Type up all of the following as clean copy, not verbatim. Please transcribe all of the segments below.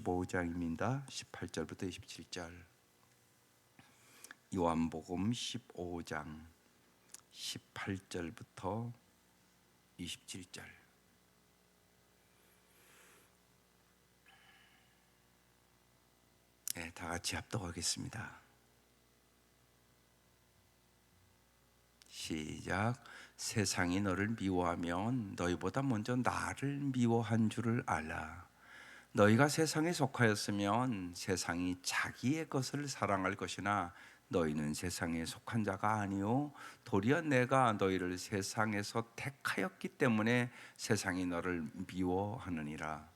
15장입니다. 18절부터 27절. 요한복음 15장 18절부터 27절. 네, 다 같이 합독하겠습니다. 시작. 세상이 너를 미워하면 너희보다 먼저 나를 미워한 줄을 알라. 너희가 세상에 속하였으면 세상이 자기의 것을 사랑할 것이나 너희는 세상에 속한 자가 아니요 도리어 내가 너희를 세상에서 택하였기 때문에 세상이 너를 미워하느니라.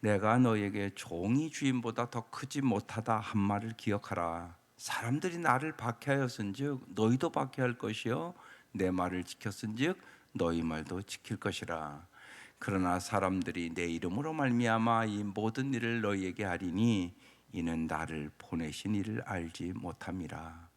내가 너희에게 종이 주인보다 더 크지 못하다 한 말을 기억하라. 사람들이 나를 박해하였은즉 너희도 박해할 것이요 내 말을 지켰은즉 너희 말도 지킬 것이라. 그러나 사람들이 내 이름으로 말미암아 이 모든 일을 너희에게 하리니 이는 나를 보내신 이를 알지 못함이라.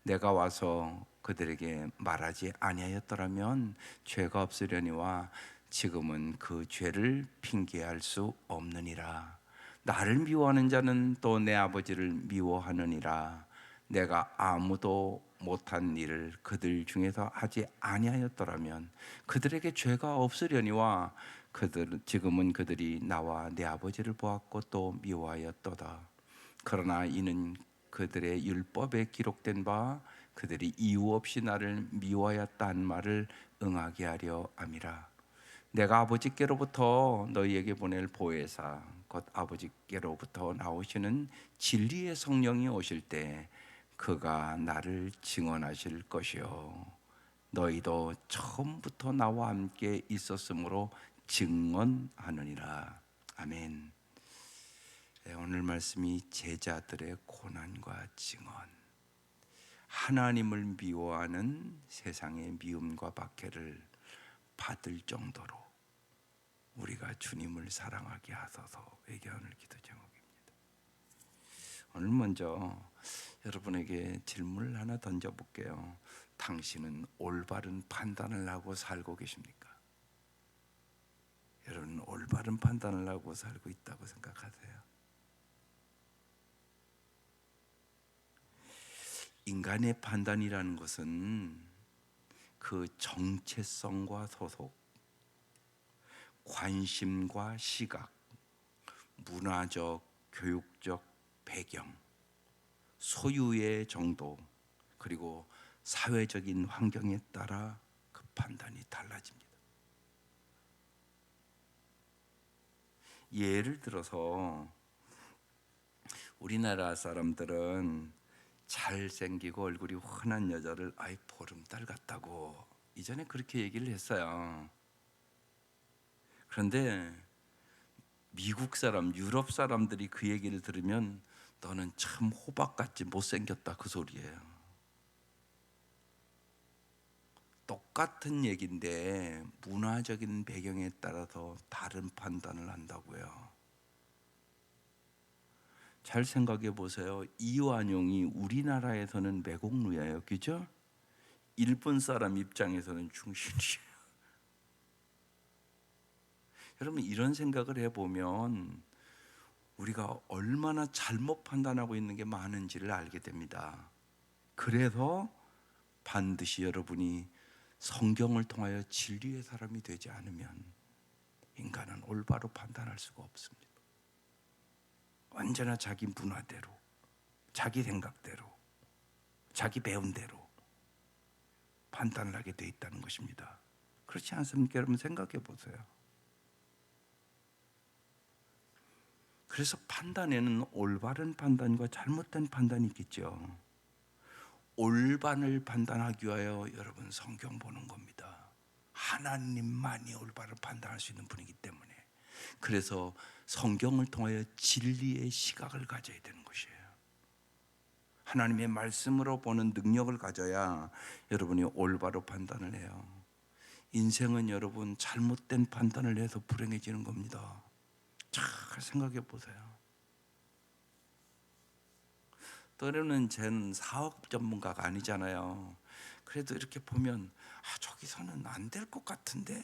내가 와서 그들에게 말하지 아니하였더라면 죄가 없으려니와 지금은 그 죄를 핑계할 수 없느니라. 나를 미워하는 자는 또 내 아버지를 미워하느니라. 내가 아무도 못한 일을 그들 중에서 하지 아니하였더라면 그들에게 죄가 없으려니와 지금은 그들이 나와 내 아버지를 보았고 또 미워하였도다. 그러나 이는 그들의 율법에 기록된 바 그들이 이유 없이 나를 미워하였다는 말을 응하게 하려 함이라. 내가 아버지께로부터 너희에게 보낼 보혜사 곧 아버지께로부터 나오시는 진리의 성령이 오실 때 그가 나를 증언하실 것이요 너희도 처음부터 나와 함께 있었으므로 증언하느니라. 아멘. 오늘 말씀이 제자들의 고난과 증언, 하나님을 미워하는 세상의 미움과 박해를 받을 정도로 우리가 주님을 사랑하게 하소서에게 오늘 기도 제목입니다. 오늘 먼저 여러분에게 질문을 하나 던져볼게요. 당신은 올바른 판단을 하고 살고 계십니까? 여러분 올바른 판단을 하고 살고 있다고 생각하세요? 인간의 판단이라는 것은 그 정체성과 소속, 관심과 시각, 문화적, 교육적 배경, 소유의 정도, 그리고 사회적인 환경에 따라 그 판단이 달라집니다. 예를 들어서 우리나라 사람들은 잘생기고 얼굴이 환한 여자를 아이 보름달 같다고 이전에 그렇게 얘기를 했어요. 그런데 미국 사람, 유럽 사람들이 그 얘기를 들으면 너는 참 호박같이 못생겼다 그 소리예요. 똑같은 얘기인데 문화적인 배경에 따라서 다른 판단을 한다고요. 잘 생각해 보세요. 이완용이 우리나라에서는 매국노예요, 그죠? 일본 사람 입장에서는 중신이에요. 여러분 이런 생각을 해보면 우리가 얼마나 잘못 판단하고 있는 게 많은지를 알게 됩니다. 그래서 반드시 여러분이 성경을 통하여 진리의 사람이 되지 않으면 인간은 올바로 판단할 수가 없습니다. 언제나 자기 문화대로, 자기 생각대로, 자기 배운 대로 판단을 하게 돼 있다는 것입니다. 그렇지 않습니까? 여러분 생각해 보세요. 그래서 판단에는 올바른 판단과 잘못된 판단이 있겠죠. 올바를 판단하기 위하여 여러분 성경 보는 겁니다. 하나님만이 올바를 판단할 수 있는 분이기 때문에. 그래서 성경을 통하여 진리의 시각을 가져야 되는 것이에요. 하나님의 말씀으로 보는 능력을 가져야 여러분이 올바로 판단을 해요. 인생은 여러분 잘못된 판단을 해서 불행해지는 겁니다. 잘 생각해 보세요. 때로는 쟤는 사업 전문가가 아니잖아요. 그래도 이렇게 보면 저기서는 안 될 것 같은데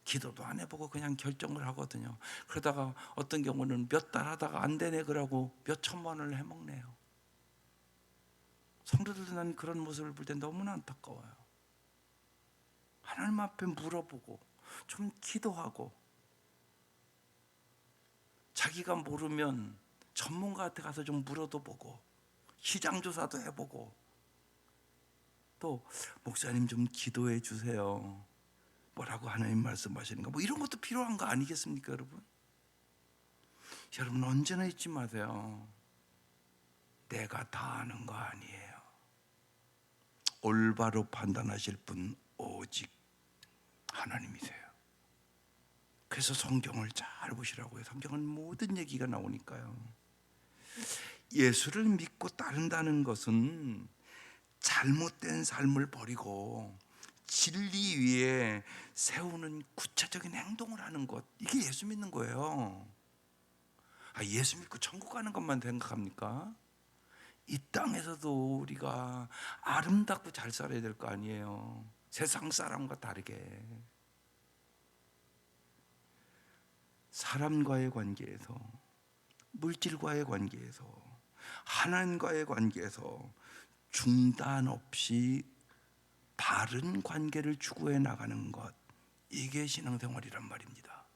기도도 안 해보고 그냥 결정을 하거든요. 그러다가 어떤 경우는 몇 달 하다가 안 되네 그러고 몇 천만 원을 해먹네요. 성도들도 난 그런 모습을 볼 때 너무나 안타까워요. 하나님 앞에 물어보고 좀 기도하고, 자기가 모르면 전문가한테 가서 좀 물어도 보고, 시장 조사도 해보고, 또 목사님 좀 기도해 주세요, 뭐라고 하나님 말씀하시는가, 뭐 이런 것도 필요한 거 아니겠습니까? 여러분 언제나 잊지 마세요. 내가 다 아는 거 아니에요. 올바로 판단하실 분 오직 하나님이세요. 그래서 성경을 잘 보시라고요. 성경은 모든 얘기가 나오니까요. 예수를 믿고 따른다는 것은 잘못된 삶을 버리고 진리 위에 세우는 구체적인 행동을 하는 것, 이게 예수 믿는 거예요. 예수 믿고 천국 가는 것만 생각합니까? 이 땅에서도 우리가 아름답고 잘 살아야 될 거 아니에요. 세상 사람과 다르게 사람과의 관계에서, 물질과의 관계에서, 하나님과의 관계에서 중단 없이 바른 관계를 추구해 나가는 것, 이게 신앙생활이란 말입니다.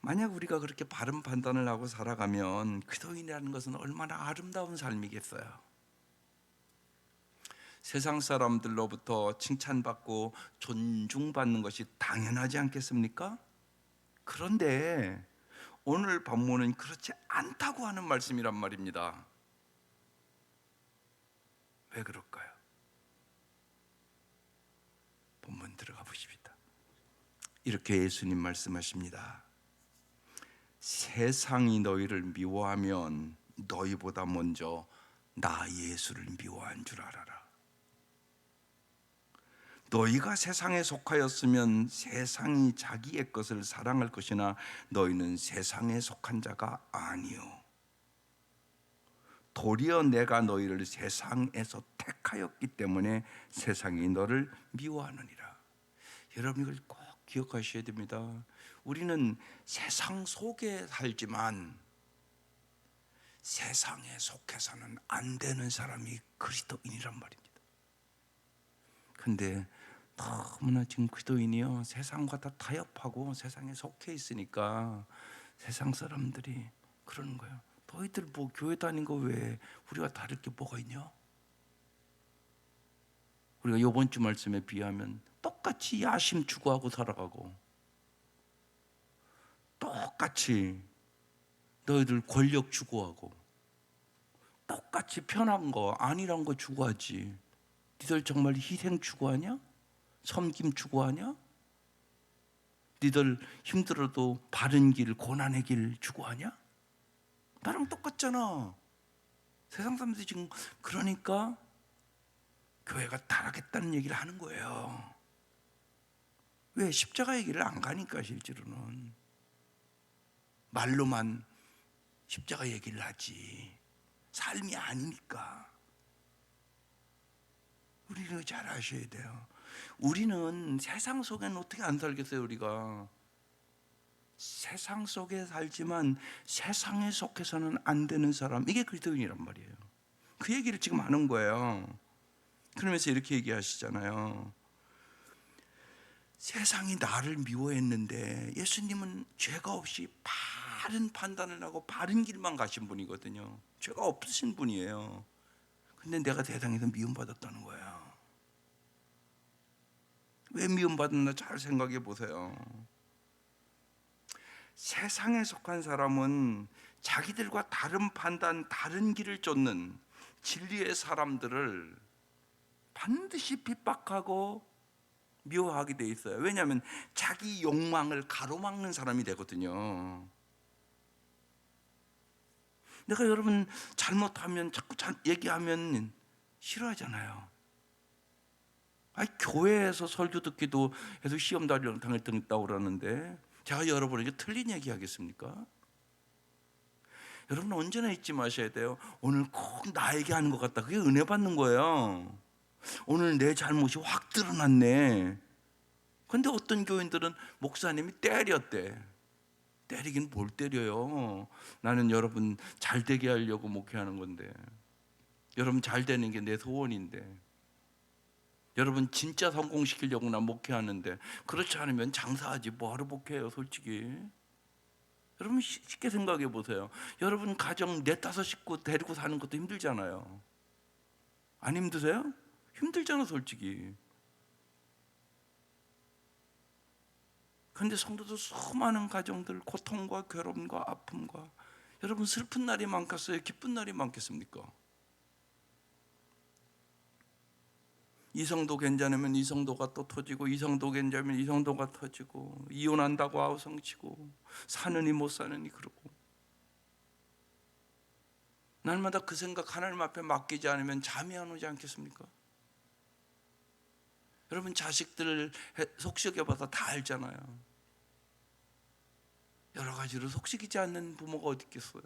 만약 우리가 그렇게 바른 판단을 하고 살아가면 그리스도인이라는 것은 얼마나 아름다운 삶이겠어요. 세상 사람들로부터 칭찬받고 존중받는 것이 당연하지 않겠습니까? 그런데 오늘 본문은 그렇지 않다고 하는 말씀이란 말입니다. 왜 그럴까요? 본문 들어가 보십시다. 이렇게 예수님 말씀하십니다. 세상이 너희를 미워하면 너희보다 먼저 나 예수를 미워한 줄 알아라. 너희가 세상에 속하였으면 세상이 자기의 것을 사랑할 것이나 너희는 세상에 속한 자가 아니요, 도리어 내가 너희를 세상에서 택하였기 때문에 세상이 너를 미워하느니라. 여러분 이걸 꼭 기억하셔야 됩니다. 우리는 세상 속에 살지만 세상에 속해서는 안 되는 사람이 그리스도인이란 말입니다. 근데 너무나 지금 그리스도인이요, 세상과 다 타협하고 세상에 속해 있으니까 세상 사람들이 그러는 거예요. 너희들 뭐 교회 다닌 거 왜 우리가 다를 게 뭐가 있냐? 우리가 이번 주 말씀에 비하면 똑같이 야심 추구하고 살아가고, 똑같이 너희들 권력 추구하고, 똑같이 편한 거 아니란 거 추구하지. 니들 정말 희생 추구하냐? 섬김 추구하냐? 니들 힘들어도 바른 길, 고난의 길 추구하냐? 나랑 똑같잖아. 세상 사람들이 지금 그러니까 교회가 타락했다는 얘기를 하는 거예요. 왜? 십자가 얘기를 안 가니까. 실제로는 말로만 십자가 얘기를 하지 삶이 아니니까. 우리는 잘 아셔야 돼요. 우리는 세상 속에는 어떻게 안 살겠어요? 우리가 세상 속에 살지만 세상에 속해서는 안 되는 사람, 이게 그리스도인이란 말이에요. 그 얘기를 지금 하는 거예요. 그러면서 이렇게 얘기하시잖아요. 세상이 나를 미워했는데 예수님은 죄가 없이 바른 판단을 하고 바른 길만 가신 분이거든요. 죄가 없으신 분이에요. 근데 내가 세상에서 미움받았다는 거예요. 왜 미움받았나 잘 생각해 보세요. 세상에 속한 사람은 자기들과 다른 판단, 다른 길을 쫓는 진리의 사람들을 반드시 핍박하고 미워하게 돼 있어요. 왜냐하면 자기 욕망을 가로막는 사람이 되거든요. 내가 여러분 잘못하면 자꾸 얘기하면 싫어하잖아요. 교회에서 설교 듣기도 해서 시험 당할 때 있다고 그러는데 제가 여러분에게 틀린 얘기 하겠습니까? 여러분 언제나 잊지 마셔야 돼요. 오늘 꼭 나에게 하는 것 같다. 그게 은혜 받는 거예요. 오늘 내 잘못이 확 드러났네. 근데 어떤 교인들은 목사님이 때렸대. 때리긴 뭘 때려요. 나는 여러분 잘 되게 하려고 목회하는 건데, 여러분 잘 되는 게 내 소원인데, 여러분 진짜 성공시키려고 나 목회하는데, 그렇지 않으면 장사하지 뭐하러 목회해요 솔직히. 여러분 쉽게 생각해 보세요. 여러분 가정 넷다섯 식구 데리고 사는 것도 힘들잖아요. 안 힘드세요? 힘들잖아 솔직히. 근데 성도들 수많은 가정들 고통과 괴로움과 아픔과, 여러분 슬픈 날이 많겠어요? 기쁜 날이 많겠습니까? 이 성도 괜찮으면 이 성도가 또 터지고, 이 성도 괜찮으면 이 성도가 터지고, 이혼한다고 아우성치고, 사느니 못 사느니 그러고. 날마다 그 생각 하나님 앞에 맡기지 않으면 잠이 안 오지 않겠습니까? 여러분 자식들 속썩여봐서 다 알잖아요. 여러 가지로 속썩이지 않는 부모가 어디 있겠어요.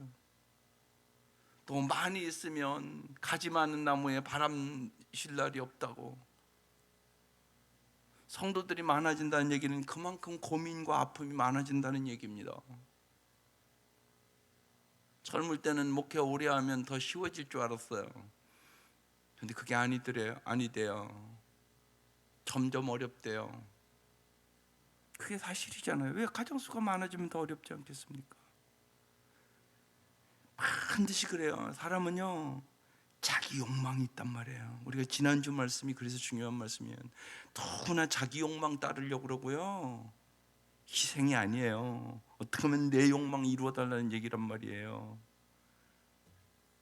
또 많이 있으면 가지 많은 나무에 바람 쉴 날이 없다고. 성도들이 많아진다는 얘기는 그만큼 고민과 아픔이 많아진다는 얘기입니다. 젊을 때는 목회 오래 하면 더 쉬워질 줄 알았어요. 근데 그게 아니대요. 점점 어렵대요. 그게 사실이잖아요. 왜 가정수가 많아지면 더 어렵지 않겠습니까? 반드시 그래요. 사람은요, 자기 욕망이 있단 말이에요. 우리가 지난주 말씀이 그래서 중요한 말씀이에요. 누구나 자기 욕망 따르려고 그러고요, 희생이 아니에요. 어떻게 하면 내 욕망 이루어달라는 얘기란 말이에요.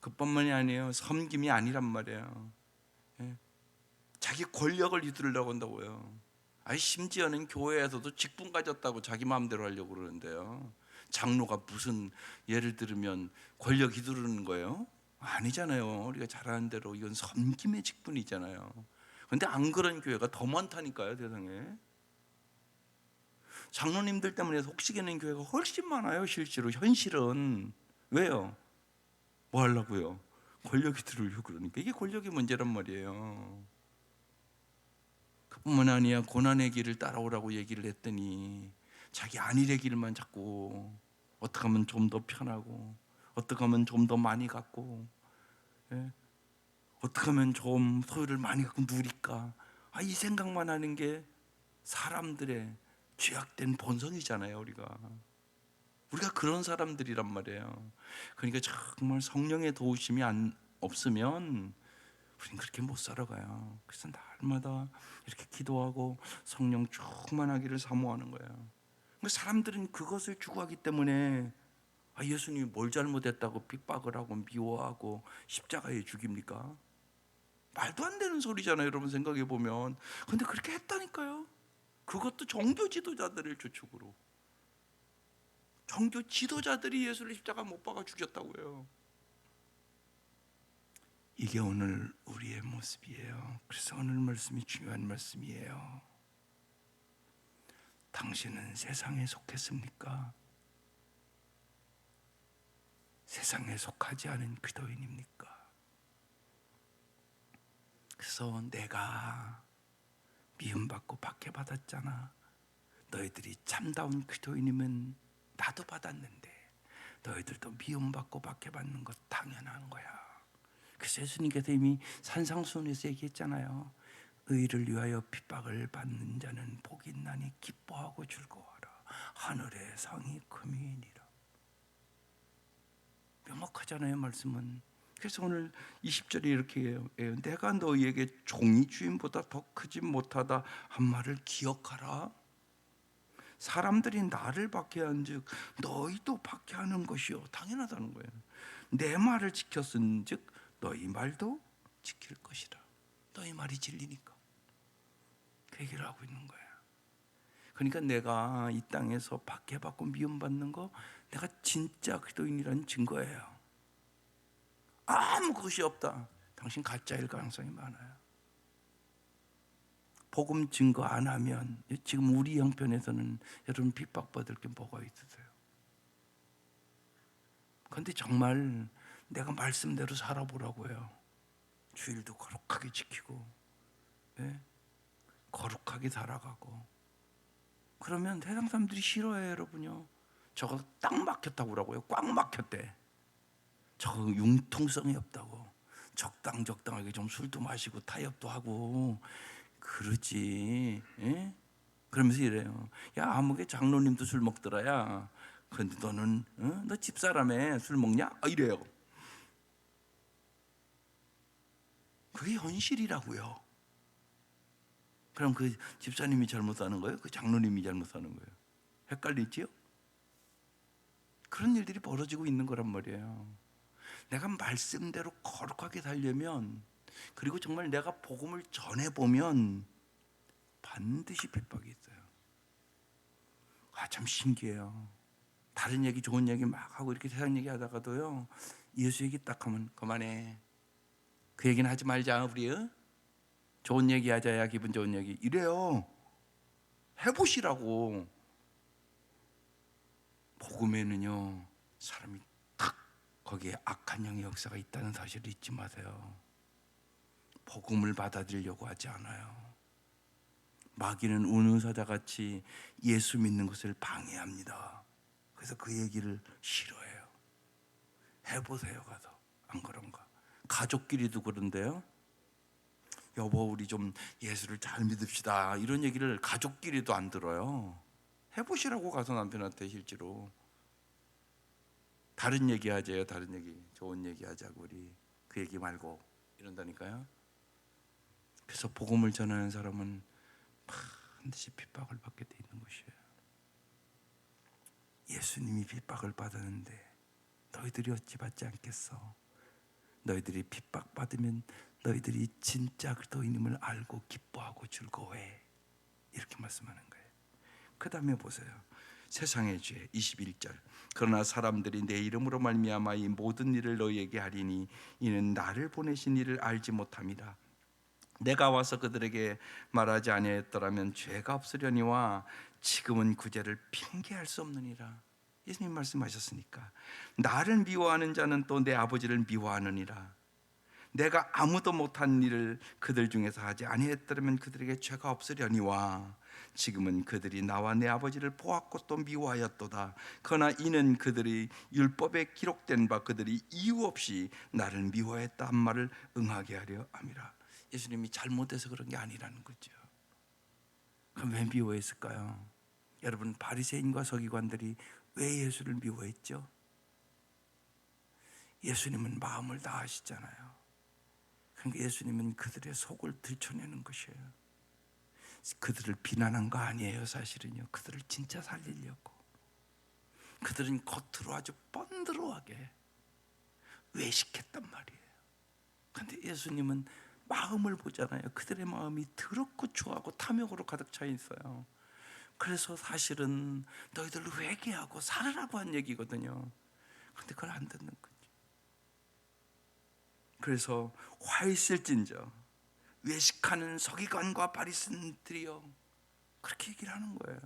그뿐만이 아니에요. 섬김이 아니란 말이에요. 예? 자기 권력을 이루려고 한다고요. 아니 심지어는 교회에서도 직분 가졌다고 자기 마음대로 하려고 그러는데요. 장로가 무슨 예를 들으면 권력 이루는 거예요? 아니잖아요. 우리가 잘 아는 대로 이건 섬김의 직분이잖아요. 근데 안 그런 교회가 더 많다니까요, 세상에. 장로님들 때문에 속시기는 교회가 훨씬 많아요, 실제로. 현실은. 왜요? 뭐 하려고요? 권력이 들으려고 그러니까. 이게 권력의 문제란 말이에요. 그뿐만 아니라 고난의 길을 따라오라고 얘기를 했더니 자기 안일의 길만 자꾸, 어떻게 하면 좀 더 편하고, 어떻게 하면 좀 더 많이 갖고, 예? 어떻게 하면 좀 소유를 많이 갖고 누릴까, 이 생각만 하는 게 사람들의 죄악된 본성이잖아요. 우리가 그런 사람들이란 말이에요. 그러니까 정말 성령의 도우심이 없으면 우린 그렇게 못 살아가요. 그래서 날마다 이렇게 기도하고 성령 충만하기를 사모하는 거예요. 사람들은 그것을 추구하기 때문에 예수님이 뭘 잘못했다고 핍박을 하고 미워하고 십자가에 죽입니까? 말도 안 되는 소리잖아요, 여러분 생각해 보면. 근데 그렇게 했다니까요. 그것도 종교 지도자들을 주축으로. 종교 지도자들이 예수를 십자가 못 박아 죽였다고요. 이게 오늘 우리의 모습이에요. 그래서 오늘 말씀이 중요한 말씀이에요. 당신은 세상에 속했습니까? 세상에 속하지 않은 그리스도인입니까? 그래서 내가 미움받고 박해받았잖아. 너희들이 참다운 그리스도인이면 나도 받았는데 너희들도 미움받고 박해받는 것 당연한 거야. 그래서 예수님께서 이미 산상수훈에서 얘기했잖아요. 의를 위하여 핍박을 받는 자는 복이 있나니 기뻐하고 즐거워하라. 하늘의 상이 금이니라. 명확하잖아요, 말씀은. 그래서 오늘 20절에 이렇게 해요. 내가 너희에게 종이 주인보다 더 크지 못하다 한 말을 기억하라. 사람들이 나를 박해한 즉 너희도 박해하는 것이요. 당연하다는 거예요. 내 말을 지켰은 즉 너희 말도 지킬 것이라. 너희 말이 진리니까. 그 얘기를 하고 있는 거예요. 그러니까 내가 이 땅에서 박해받고 미움받는 거, 내가 진짜 그리스도인이라는 증거예요. 아무 것이 없다, 당신 가짜일 가능성이 많아요. 복음 증거 안 하면 지금 우리 형편에서는 여러분 핍박받을 게 뭐가 있으세요? 그런데 정말 내가 말씀대로 살아보라고요. 주일도 거룩하게 지키고, 네? 거룩하게 살아가고, 그러면 세상 사람들이 싫어해요, 여러분요. 저거 딱 막혔다고 그러고요. 꽉 막혔대. 저거 융통성이 없다고. 적당하게 좀 술도 마시고 타협도 하고 그러지. 예? 그러면서 이래요. 야, 아무개 장로님도 술 먹더라야. 그런데 너는 너 집사람에 술 먹냐? 이래요. 그게 현실이라고요. 그럼 그 집사님이 잘못하는 거예요? 그 장로님이 잘못하는 거예요? 헷갈리지요? 그런 일들이 벌어지고 있는 거란 말이에요. 내가 말씀대로 거룩하게 살려면, 그리고 정말 내가 복음을 전해보면 반드시 핍박이 있어요. 참 신기해요. 다른 얘기 좋은 얘기 막 하고 이렇게 세상 얘기 하다가도요, 예수 얘기 딱 하면 그만해. 그 얘기는 하지 말자 우리. 좋은 얘기 하자야, 기분 좋은 얘기 이래요. 해보시라고. 복음에는요, 사람이 탁 거기에 악한 영의 역사가 있다는 사실을 잊지 마세요. 복음을 받아들이려고 하지 않아요. 마귀는 우는 사자같이 예수 믿는 것을 방해합니다. 그래서 그 얘기를 싫어해요. 해보세요, 가서. 안 그런가? 가족끼리도 그런데요. 여보, 우리 좀 예수를 잘 믿읍시다, 이런 얘기를 가족끼리도 안 들어요. 해보시라고 가서 남편한테 실제로. 다른 얘기 하자요. 다른 얘기, 좋은 얘기 하자고. 우리 그 얘기 말고 이런다니까요. 그래서 복음을 전하는 사람은 반드시 핍박을 받게 돼 있는 것이에요. 예수님이 핍박을 받았는데 너희들이 어찌 받지 않겠어? 너희들이 핍박받으면 너희들이 진짜 그리스도인임을 알고 기뻐하고 즐거워해. 이렇게 말씀하는 거예요. 그 다음에 보세요. 세상의 죄 21절. 그러나 사람들이 내 이름으로 말미암아 이 모든 일을 너희에게 하리니 이는 나를 보내신 이를 알지 못함이라. 내가 와서 그들에게 말하지 아니하였더라면 죄가 없으려니와 지금은 그 죄를 핑계할 수 없느니라. 예수님 말씀하셨으니까. 나를 미워하는 자는 또 내 아버지를 미워하느니라. 내가 아무도 못한 일을 그들 중에서 하지 아니했더라면 그들에게 죄가 없으려니와 지금은 그들이 나와 내 아버지를 보았고 또 미워하였도다. 그러나 이는 그들이 율법에 기록된 바 그들이 이유 없이 나를 미워했다 한 말을 응하게 하려 함이라. 예수님이 잘못해서 그런 게 아니라는 거죠. 그럼 왜 미워했을까요? 여러분, 바리새인과 서기관들이 왜 예수를 미워했죠? 예수님은 마음을 다 아시잖아요. 그러니까 예수님은 그들의 속을 들춰내는 것이에요. 그들을 비난한 거 아니에요. 사실은요, 그들을 진짜 살리려고. 그들은 겉으로 아주 번드러하게 외식했단 말이에요. 그런데 예수님은 마음을 보잖아요. 그들의 마음이 더럽고 추하고 탐욕으로 가득 차 있어요. 그래서 사실은 너희들 회개하고 살으라고 한 얘기거든요. 그런데 그걸 안 듣는 거죠. 그래서 화 있을진저 외식하는 서기관과 바리새인들이여, 그렇게 얘기를 하는 거예요.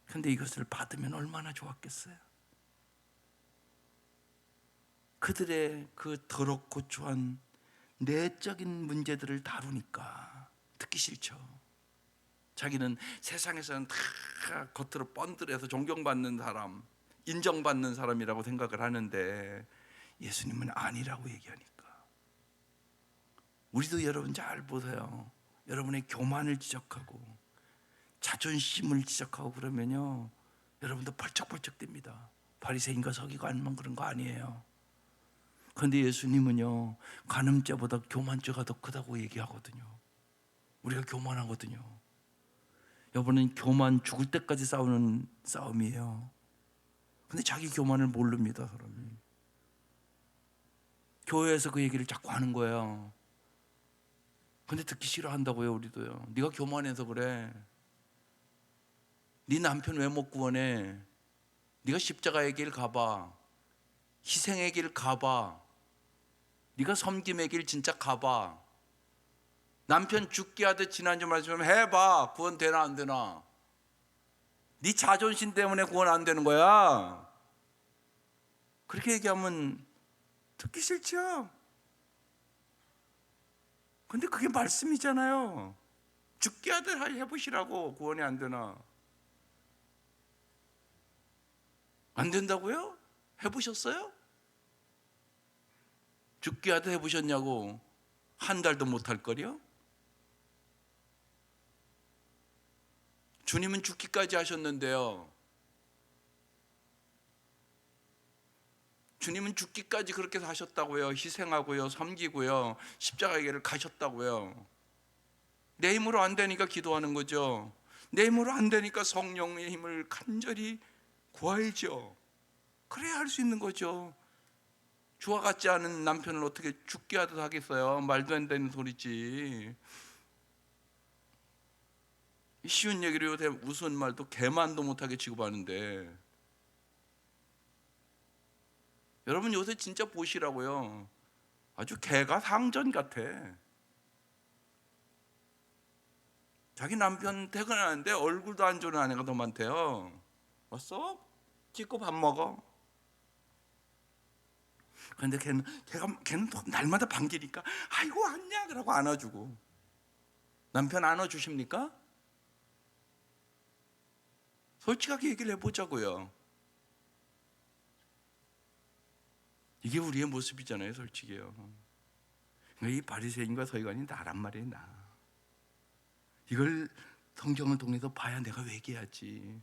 그런데 이것을 받으면 얼마나 좋았겠어요. 그들의 그 더럽고 추한 내적인 문제들을 다루니까 듣기 싫죠. 자기는 세상에서는 다 겉으로 번들해서 존경받는 사람, 인정받는 사람이라고 생각을 하는데 예수님은 아니라고 얘기하니까. 우리도 여러분 잘 보세요. 여러분의 교만을 지적하고 자존심을 지적하고 그러면요, 여러분도 벌쩍벌쩍 됩니다. 바리새인과 서기관만 그런 거 아니에요. 그런데 예수님은요, 간음죄보다 교만죄가 더 크다고 얘기하거든요. 우리가 교만하거든요. 여러분은 교만 죽을 때까지 싸우는 싸움이에요. 근데 자기 교만을 모릅니다, 사람이. 교회에서 그 얘기를 자꾸 하는 거예요. 근데 듣기 싫어한다고요. 우리도요. 네가 교만해서 그래. 네 남편 왜 못 구원해? 네가 십자가의 길 가봐. 희생의 길 가봐. 네가 섬김의 길 진짜 가봐. 남편 죽게 하듯 지난주 말씀 해봐. 구원 되나 안 되나? 네 자존심 때문에 구원 안 되는 거야. 그렇게 얘기하면 듣기 싫죠. 근데 그게 말씀이잖아요. 죽게 하듯 해보시라고. 구원이 안 되나? 안 된다고요? 해보셨어요? 죽게 하듯 해보셨냐고. 한 달도 못할 거려? 주님은 죽기까지 하셨는데요, 주님은 죽기까지 그렇게 하셨다고요. 희생하고요, 섬기고요, 십자가의 길을 가셨다고요. 내 힘으로 안 되니까 기도하는 거죠. 내 힘으로 안 되니까 성령의 힘을 간절히 구하야죠. 그래야 할 수 있는 거죠. 주와 같지 않은 남편을 어떻게 죽게 하듯 하겠어요? 말도 안 되는 소리지. 쉬운 얘기로 무슨 말도 개만도 못하게 취급하는데, 여러분 요새 진짜 보시라고요. 아주 개가 상전 같아. 자기 남편 퇴근하는데 얼굴도 안 좋은 아내가 더 많대요. 왔어? 찍고 밥 먹어. 그런데 걔는 날마다 반기니까 아이고 왔냐 그러고 안아주고. 남편 안아주십니까? 솔직하게 얘기를 해보자고요. 이게 우리의 모습이잖아요, 솔직히요. 이 바리새인과 서기관이 나란 말이에요, 나. 이걸 성경을 통해서 봐야 내가 회개하지.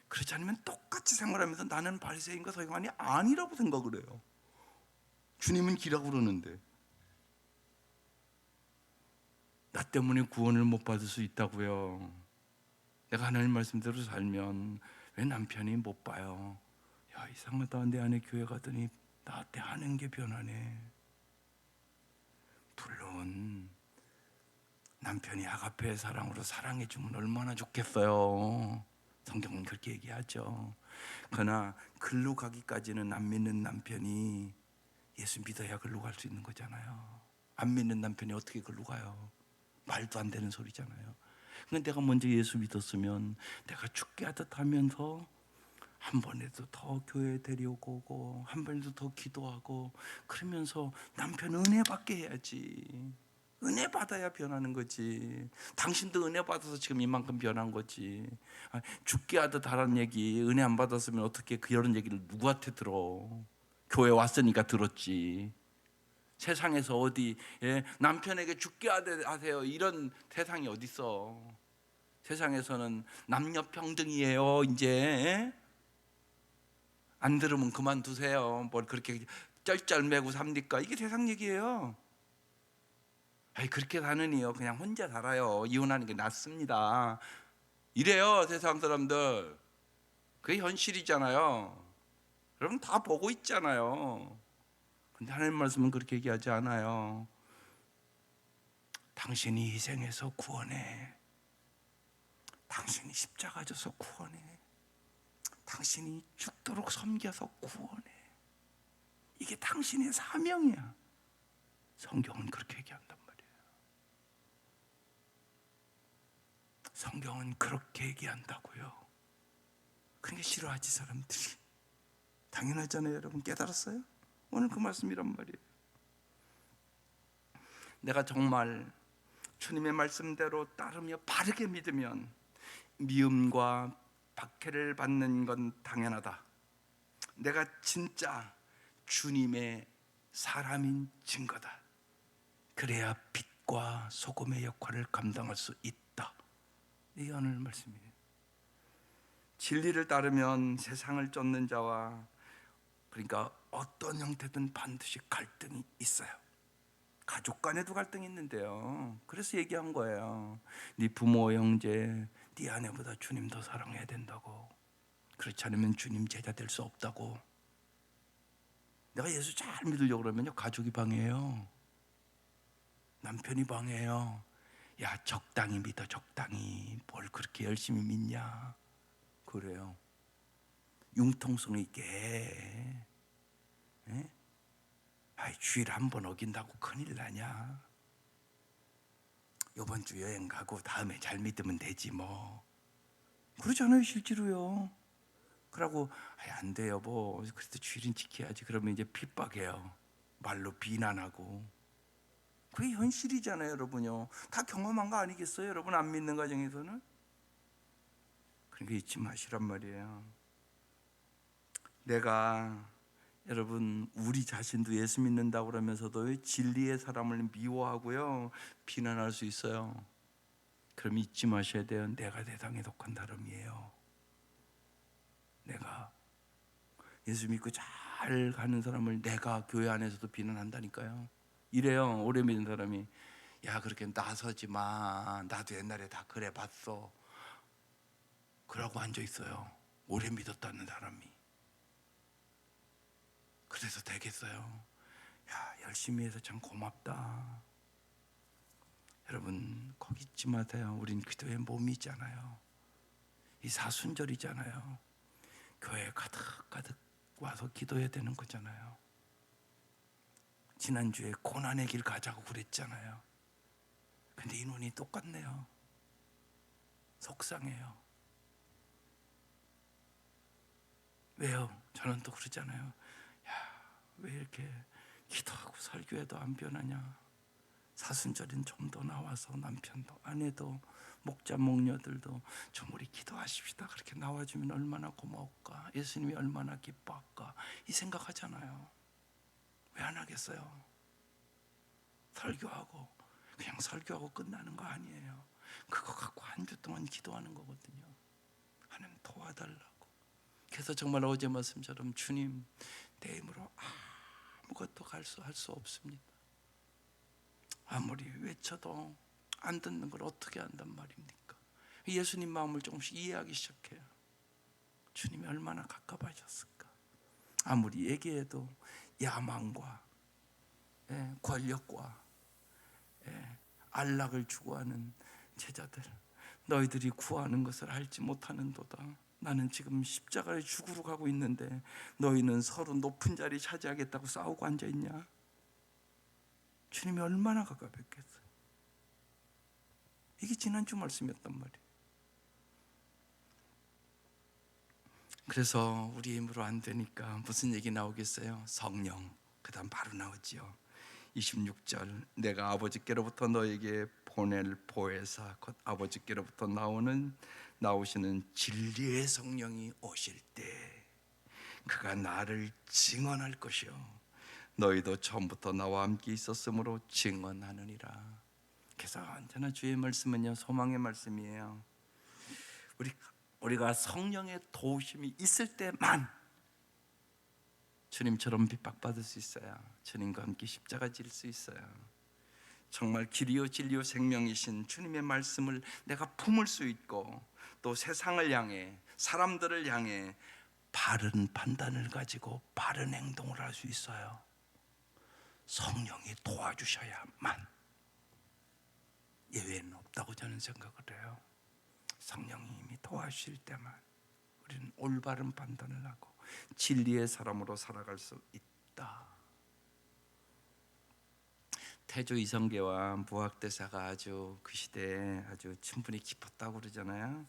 그렇지 않으면 똑같이 생활하면서 나는 바리새인과 서기관이 아니라고 생각을 해요. 주님은 기라고 그러는데. 나 때문에 구원을 못 받을 수 있다고요. 내가 하나님 말씀대로 살면 왜 남편이 못 봐요? 야, 이상하다. 내 아내 교회 가더니 나한테 하는 게 변하네. 물론 남편이 아가페의 사랑으로 사랑해 주면 얼마나 좋겠어요. 성경은 그렇게 얘기하죠. 그러나 글로 가기까지는 안 믿는 남편이 예수 믿어야 글로 갈 수 있는 거잖아요. 안 믿는 남편이 어떻게 글로 가요? 말도 안 되는 소리잖아요. 근데 내가 먼저 예수 믿었으면 내가 죽게 하듯 하면서 한 번에도 더 교회에 데려오고 한 번에도 더 기도하고 그러면서 남편 은혜 받게 해야지. 은혜 받아야 변하는 거지. 당신도 은혜 받아서 지금 이만큼 변한 거지. 죽게 하듯 하라는 얘기, 은혜 안 받았으면 어떻게 그런 얘기를 누구한테 들어? 교회 왔으니까 들었지. 세상에서 어디 남편에게 죽게 하세요 이런 세상이 어디 있어? 세상에서는 남녀 평등이에요. 이제 안 들으면 그만두세요. 뭘 그렇게 쩔쩔매고 삽니까? 이게 세상 얘기예요. 그렇게 사느니요 그냥 혼자 살아요. 이혼하는 게 낫습니다. 이래요 세상 사람들. 그게 현실이잖아요. 여러분 다 보고 있잖아요. 근데 하나님 말씀은 그렇게 얘기하지 않아요. 당신이 희생해서 구원해. 당신이 십자가 져서 구원해. 당신이 죽도록 섬겨서 구원해. 이게 당신의 사명이야. 성경은 그렇게 얘기한단 말이에요. 성경은 그렇게 얘기한다고요. 그러니까 싫어하지 사람들이. 당연하잖아요. 여러분 깨달았어요? 오늘 그 말씀이란 말이에요. 내가 정말 주님의 말씀대로 따르며 바르게 믿으면 미움과 박해를 받는 건 당연하다. 내가 진짜 주님의 사람인 증거다. 그래야 빛과 소금의 역할을 감당할 수 있다. 이게 오늘 말씀이에요. 진리를 따르면 세상을 쫓는 자와, 그러니까 어떤 형태든 반드시 갈등이 있어요. 가족 간에도 갈등이 있는데요. 그래서 얘기한 거예요. 네 부모, 형제, 네 아내보다 주님 더 사랑해야 된다고. 그렇지 않으면 주님 제자 될 수 없다고. 내가 예수 잘 믿으려고 그러면요 가족이 방해해요. 남편이 방해해요. 야 적당히 믿어. 적당히. 뭘 그렇게 열심히 믿냐. 그래요. 융통성 있게 해. 예? 주일 한 번 어긴다고 큰일 나냐. 이번 주 여행 가고 다음에 잘 믿으면 되지 뭐. 그러잖아요 실제로요. 그러고 안 돼 여보 그래도 주일은 지켜야지. 그러면 이제 핍박해요. 말로 비난하고. 그게 현실이잖아요, 여러분요. 다 경험한 거 아니겠어요, 여러분? 안 믿는 가정에서는. 그러니까 잊지 마시란 말이에요. 내가 여러분 우리 자신도 예수 믿는다고 그러면서도 진리의 사람을 미워하고요, 비난할 수 있어요. 그럼 잊지 마셔야 돼요. 내가 세상에 속한 사람이에요. 내가 예수 믿고 잘 가는 사람을 내가 교회 안에서도 비난한다니까요. 이래요. 오래 믿는 사람이. 야, 그렇게 나서지 마. 나도 옛날에 다 그래 봤어. 그러고 앉아 있어요. 오래 믿었다는 사람이. 그래서 되겠어요. 야, 열심히 해서 참 고맙다. 여러분, 거기 잊지 마세요. 우린 기도의 몸이잖아요. 이 사순절이잖아요. 교회에 가득 와서 기도해야 되는 거잖아요. 지난주에 고난의 길 가자고 그랬잖아요. 근데 인원이 똑같네요. 속상해요. 왜요? 저는 또 그러잖아요. 야, 왜 이렇게 기도하고 설교해도 안 변하냐? 사순절엔 좀 더 나와서 남편도 아내도 목자 목녀들도 좀 우리 기도하십시다 그렇게 나와주면 얼마나 고마울까, 예수님이 얼마나 기뻐할까, 이 생각하잖아요. 왜 안 하겠어요? 설교하고 그냥 설교하고 끝나는 거 아니에요. 그거 갖고 한 주 동안 기도하는 거거든요. 하나님 도와달라고. 그래서 정말 어제 말씀처럼 주님 내 힘으로 아무것도 할 수 없습니다. 아무리 외쳐도 안 듣는 걸 어떻게 한단 말입니까? 예수님 마음을 조금씩 이해하기 시작해요. 주님이 얼마나 가까워하셨을까. 아무리 얘기해도 야망과 권력과 안락을 추구하는 제자들, 너희들이 구하는 것을 알지 못하는도다. 나는 지금 십자가에 죽으러 가고 있는데 너희는 서로 높은 자리 차지하겠다고 싸우고 앉아있냐? 주님이 얼마나 가까웠겠어요. 이게 지난주 말씀이었단 말이에요. 그래서 우리 힘으로 안 되니까 무슨 얘기 나오겠어요? 성령. 그 다음 바로 나오지요. 26절, 내가 아버지께로부터 너에게 보낼 보혜사 곧 아버지께로부터 나오시는 진리의 성령이 오실 때 그가 나를 증언할 것이요 너희도 처음부터 나와 함께 있었으므로 증언하느니라. 그래서 언제나 주의 말씀은요, 소망의 말씀이에요. 우리가 성령의 도우심이 있을 때만 주님처럼 핍박받을 수 있어요. 주님과 함께 십자가 질 수 있어요. 정말 길이요 진리요 생명이신 주님의 말씀을 내가 품을 수 있고, 또 세상을 향해 사람들을 향해 바른 판단을 가지고 바른 행동을 할 수 있어요. 성령이 도와주셔야만. 예외는 없다고 저는 생각을 해요. 성령님이 도와주실 때만 우리는 올바른 판단을 하고 진리의 사람으로 살아갈 수 있다. 태조 이성계와 무학대사가 아주 그 시대에 아주 친분이 깊었다고 그러잖아요.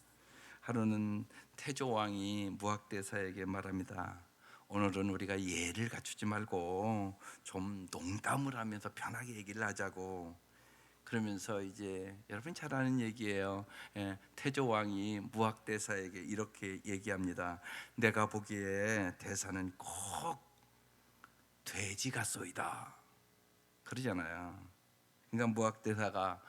하루는 태조 왕이 무학대사에게 말합니다. 오늘은 우리가 예를 갖추지 말고 좀 농담을 하면서 편하게 얘기를 하자고. 그러면서 이제 여러분 잘 아는 얘기예요. 태조 왕이 무학대사에게 이렇게 얘기합니다. 내가 보기에 대사는 꼭 돼지 같소이다. 그러잖아요. 그러니까 무학대사가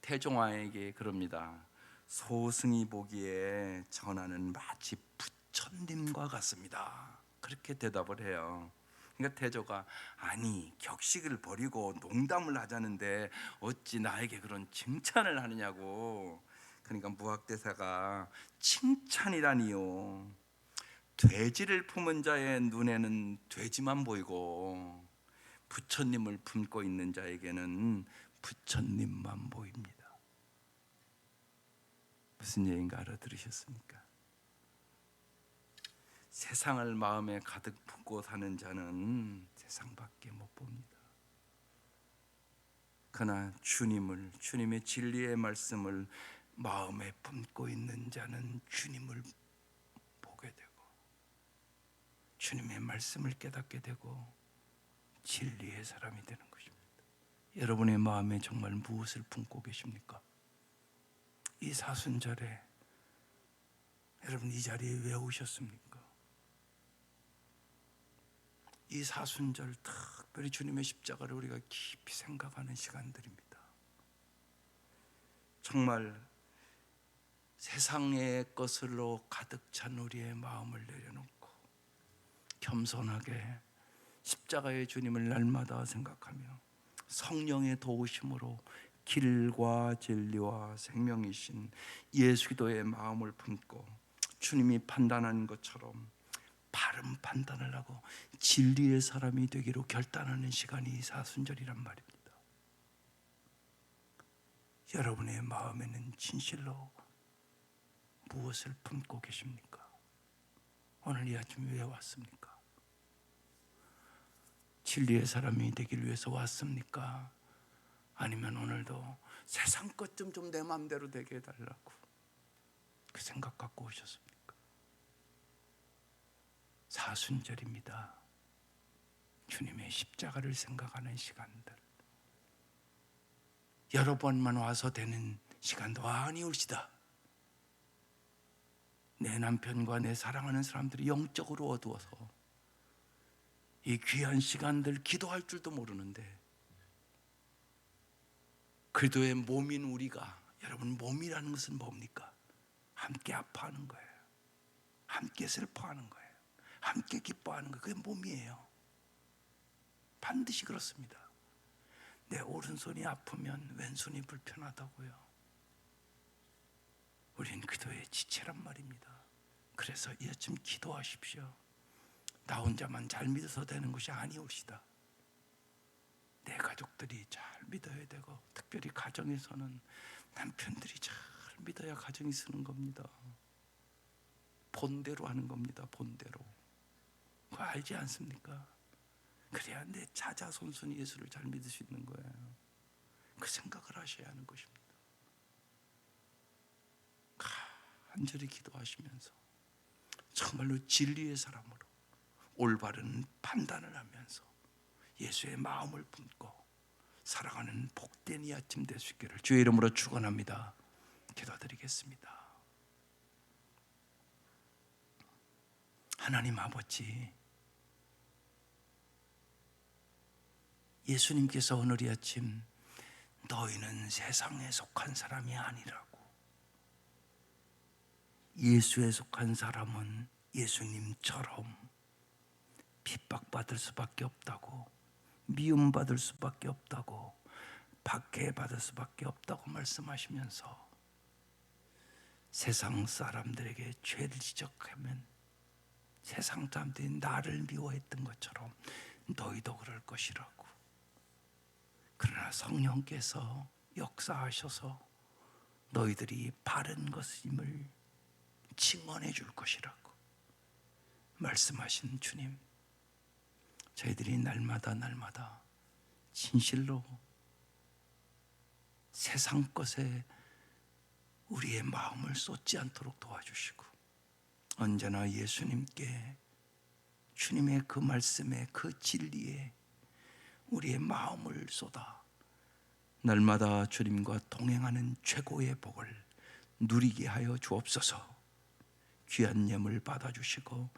태종왕에게 그럽니다. 소승이 보기에 전하는 마치 부처님과 같습니다. 그렇게 대답을 해요. 그러니까 태조가 아니 격식을 버리고 농담을 하자는데 어찌 나에게 그런 칭찬을 하느냐고. 그러니까 무학대사가 칭찬이라니요, 돼지를 품은 자의 눈에는 돼지만 보이고 부처님을 품고 있는 자에게는 부처님만 보입니다. 무슨 얘기인가 알아들으셨습니까? 세상을 마음에 가득 품고 사는 자는 세상밖에 못 봅니다. 그러나 주님의 진리의 말씀을 마음에 품고 있는 자는 주님을 보게 되고 주님의 말씀을 깨닫게 되고 진리의 사람이 되는 것입니다. 여러분의 마음에 정말 무엇을 품고 계십니까? 이 사순절에 여러분 이 자리에 왜 오셨습니까? 이 사순절 특별히 주님의 십자가를 우리가 깊이 생각하는 시간들입니다. 정말 세상의 것으로 가득 찬 우리의 마음을 내려놓고 겸손하게 십자가의 주님을 날마다 생각하며 성령의 도우심으로 길과 진리와 생명이신 예수 그리스도의 마음을 품고 주님이 판단하는 것처럼 바른 판단을 하고 진리의 사람이 되기로 결단하는 시간이 이 사순절이란 말입니다. 여러분의 마음에는 진실로 무엇을 품고 계십니까? 오늘 이 아침 왜 왔습니까? 진리의 사람이 되길 위해서 왔습니까? 아니면 오늘도 세상 것 좀 내 마음대로 되게 해달라고 그 생각 갖고 오셨습니까? 사순절입니다. 주님의 십자가를 생각하는 시간들. 여러 번만 와서 되는 시간도 아니올시다. 내 남편과 내 사랑하는 사람들이 영적으로 어두워서 이 귀한 시간들 기도할 줄도 모르는데, 그리스도의 몸인 우리가, 여러분 몸이라는 것은 뭡니까? 함께 아파하는 거예요. 함께 슬퍼하는 거예요. 함께 기뻐하는 거예요. 그게 몸이에요. 반드시 그렇습니다. 내 오른손이 아프면 왼손이 불편하다고요. 우린 그리스도의 지체란 말입니다. 그래서 이 아침 기도하십시오. 나 혼자만 잘 믿어서 되는 것이 아니올시다. 내 가족들이 잘 믿어야 되고, 특별히 가정에서는 남편들이 잘 믿어야 가정이 서는 겁니다. 본대로 하는 겁니다. 본대로. 그거 알지 않습니까? 그래야 내 자자손손 예수를 잘 믿을 수 있는 거예요. 그 생각을 하셔야 하는 것입니다. 간절히 기도하시면서 정말로 진리의 사람으로 올바른 판단을 하면서 예수의 마음을 품고 살아가는 복된 이 아침 될 수 있기를 주의 이름으로 축원합니다. 기도드리겠습니다. 하나님 아버지, 예수님께서 오늘 이 아침 너희는 세상에 속한 사람이 아니라고, 예수에 속한 사람은 예수님처럼 핍박받을 수밖에 없다고, 미움받을 수밖에 없다고, 박해받을 수밖에 없다고 말씀하시면서 세상 사람들에게 죄를 지적하면 세상 사람들이 나를 미워했던 것처럼 너희도 그럴 것이라고. 그러나 성령께서 역사하셔서 너희들이 바른 것임을 증언해 줄 것이라고 말씀하신 주님, 저희들이 날마다 진실로 세상 것에 우리의 마음을 쏟지 않도록 도와주시고, 언제나 예수님께, 주님의 그 말씀에, 그 진리에 우리의 마음을 쏟아 날마다 주님과 동행하는 최고의 복을 누리게 하여 주옵소서. 귀한 예물 받아주시고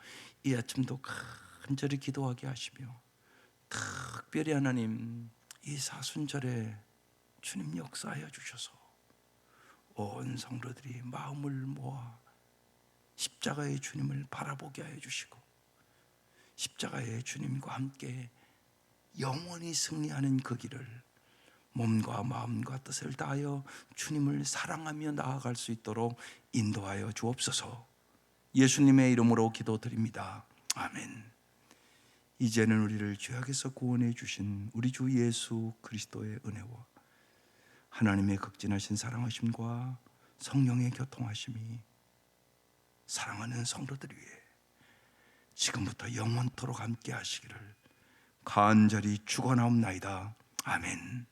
이 아침도 간절히 기도하게 하시며, 특별히 하나님 이 사순절에 주님 역사하여 주셔서 온 성도들이 마음을 모아 십자가의 주님을 바라보게 하여 주시고, 십자가의 주님과 함께 영원히 승리하는 그 길을 몸과 마음과 뜻을 다하여 주님을 사랑하며 나아갈 수 있도록 인도하여 주옵소서. 예수님의 이름으로 기도드립니다. 아멘. 이제는 우리를 죄악에서 구원해 주신 우리 주 예수 그리스도의 은혜와 하나님의 극진하신 사랑하심과 성령의 교통하심이 사랑하는 성도들 위해 지금부터 영원토록 함께 하시기를 간절히 축원하옵나이다. 아멘.